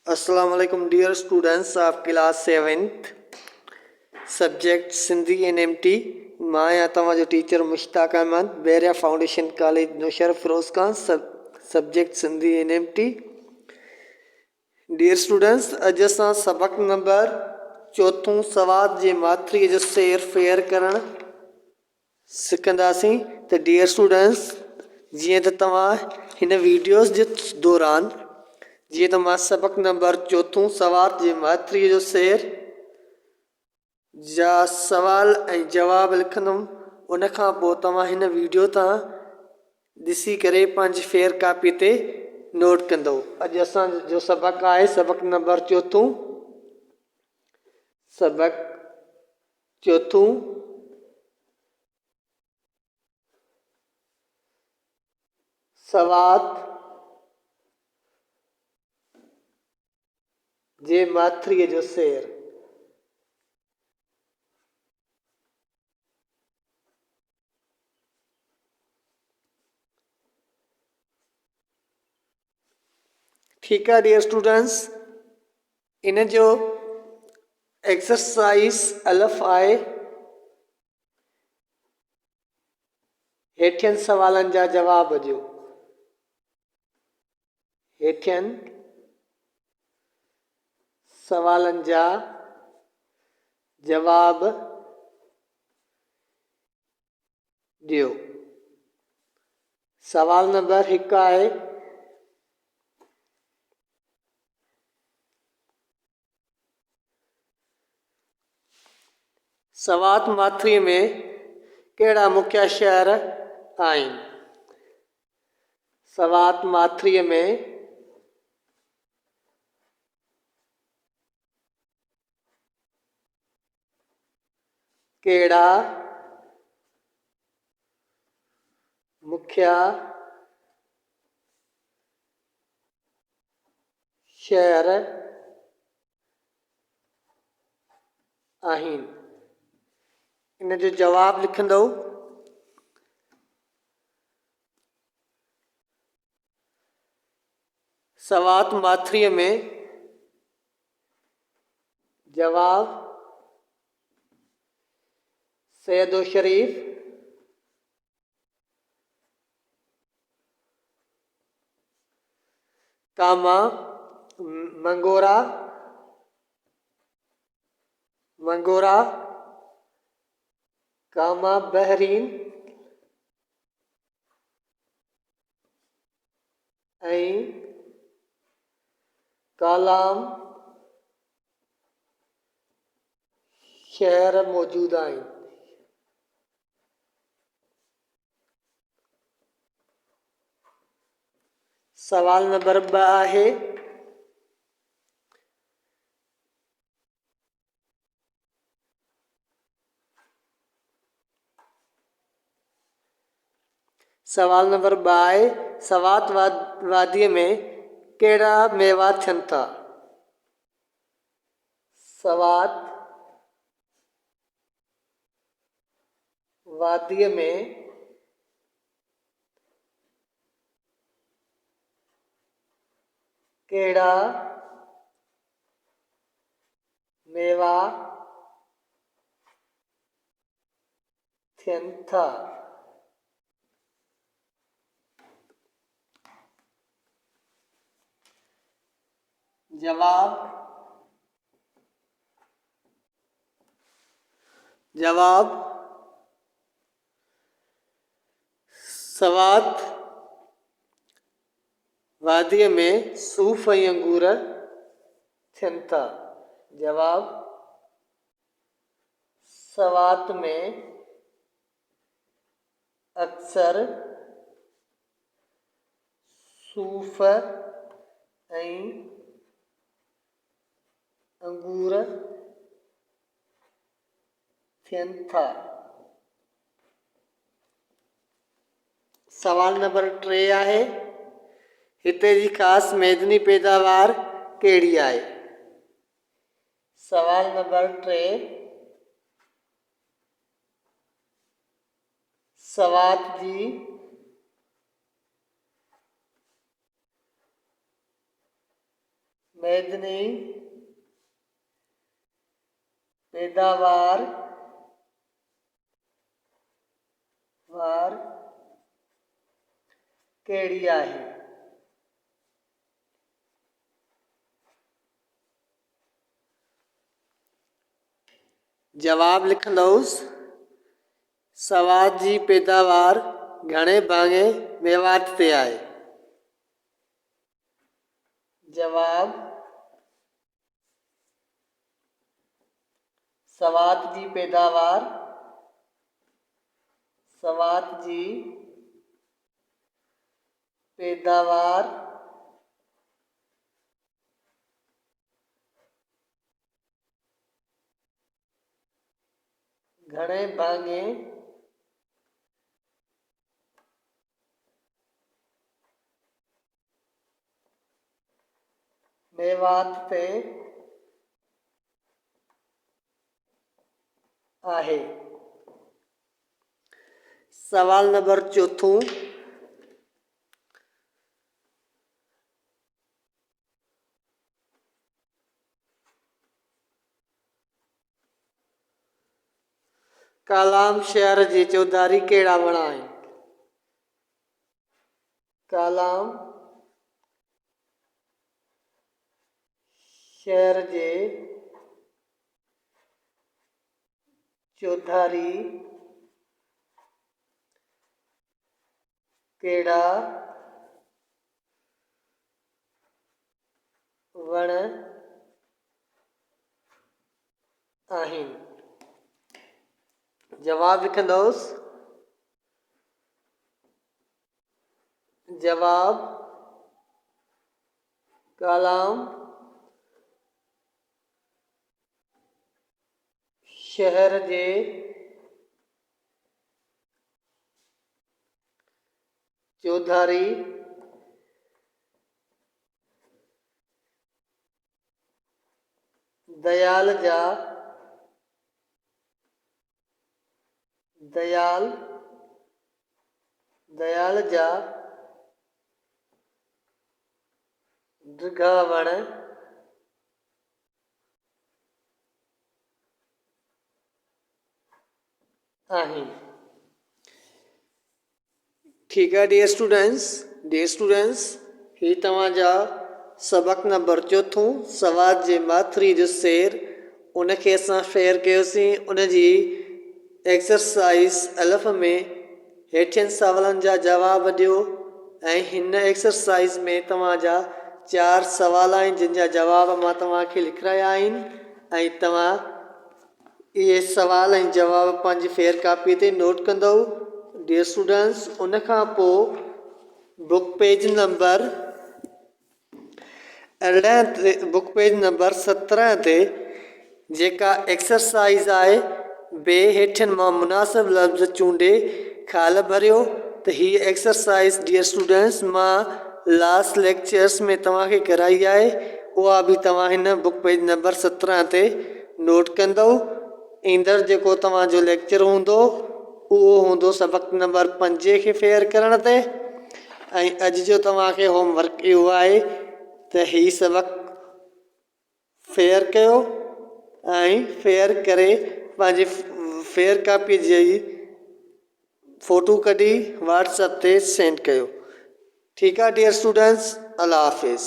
अस्सलाम वालेकुम dear students of class 7th subject Sindhi NMT। मां आहियां तव्हांजो teacher Mushtaq Ahmed, Baria foundation college Naushahro Feroze Khan. Subject Sindhi NMT। Dear students, अॼु असां सबक नंबर चौथों सवाद जे माथिरीअ जो सेर फेयर करणु सिखंदासीं। त डियर स्टूडेंट्स, जीअं त तव्हां हिन वीडियोस जे दौरान जीअं त मां सबक नंबर चौथों सवाद जे माथिरीअ जो सेर जा सवाल ऐं जवाब लिखंदुमि। उन खां पोइ तव्हां हिन वीडियो तां ॾिसी करे पंहिंजी फेयर कापी ते नोट कंदव। अॼु असांजो सबक आहे सबक नंबर चौथों। सबक चौथों सवाद जे माथिरीअ जो सेर। ठीकु आहे डियर स्टूडेंट्स, इन जो एक्सरसाइज अलफ़ आहे। हेठियनि सवालनि जा जवाब ॾियो। हेठियनि सवालनि जा जवाब ॾियो। सवाल नंबर 1 आहे, सवात माथिरीअ में कहिड़ा मुख्य शहर आहिनि? सवात माथिरीअ में कहिड़ा मुख्य शहर आहिनि? इन जो जवाब लिखंदव। सवात माथिरीअ में जवाब सैयदो शरीफ, कामा मंगोरा, कामा बहरीन ऐं कालाम शहर मौजूदु आहिनि। सवाल नंबर 2 आहे, सवाल नंबर 2 आहे, सवात वादीअ में कहिड़ा मेवा थियनि था? सवात वादीअ में कहिड़ा मेवा थियनि था? जवाब सवात वादीअ में सूफ़ ऐं अंगूर थियनि था। जवाब सवात में अक्सर सूफ़ ऐं अंगूर थियनि था। सवाल नंबर 3 आहे, हिते जी ख़ासि मैदनी पैदावार कहिड़ी आहे? सवाल नंबर 3, सवात जी मैदनी पैदावार कहिड़ी आहे? जवाब लिखंदुसि। सवाद जी पैदावार घणे भाङे मेवात ते आहे? जवाब सवाद जी पैदावार घणे भाङे मेवात ते आहे। सवाल नंबर 4। कालाम शहर जे चौधारी कहिड़ा वण आहिनि? कालाम शहर जे चौधारी कहिड़ा वण आहिनि? जवाब लिखंदुसि। जवाब कालाम शहर जे चौधारी दयाल जा ड्रिघा वण आहिनि। ठीकु आहे डियर स्टूडेंट्स, ही तव्हांजा सबक नंबर 4 सवाद जे माथिरी जो शेर उनखे असां फेयर कयोसीं। उनजी एक्सरसाइज़ अलफ़ में हेठियनि सवालनि जा जवाब ॾियो ऐं हिन एक्सरसाइज़ में तव्हांजा 4 सवाल आहिनि जिन जा जवाब मां तव्हांखे लिखाया आहिनि ऐं तव्हां इहे सवाल ऐं जवाब पंहिंजी फेयर कापीअ ते नोट कंदव। डियर स्टूडेंट्स, उनखां पोइ बुक पेज नंबर 17 ते जेका एक्सरसाइज़ आहे बे हेठियनि मां मुनासिब लफ़्ज़ चूंडे ख़ाल भरियो। त हीअ एक्सरसाइज़ डियर स्टूडेंट्स मां लास्ट लेक्चर्स में तव्हांखे कराई आहे, उहा बि तव्हां हिन बुक पेज नंबर 17 ते नोट कंदव। ईंदड़ जेको तव्हांजो लेक्चर हूंदो उहो हूंदो सबक नंबर 5 खे फेयर करण ते। ऐं अॼु जो तव्हांखे होमवर्क इहो आहे त हीउ सबक फेयर कयो ऐं फेयर करे पंहिंजे फेयर कापीअ जी फ़ोटो कढी व्हाट्सएप ते सेंड कयो। ठीकु आहे डियर स्टूडेंट्स, अल्लाह हाफ़िज़।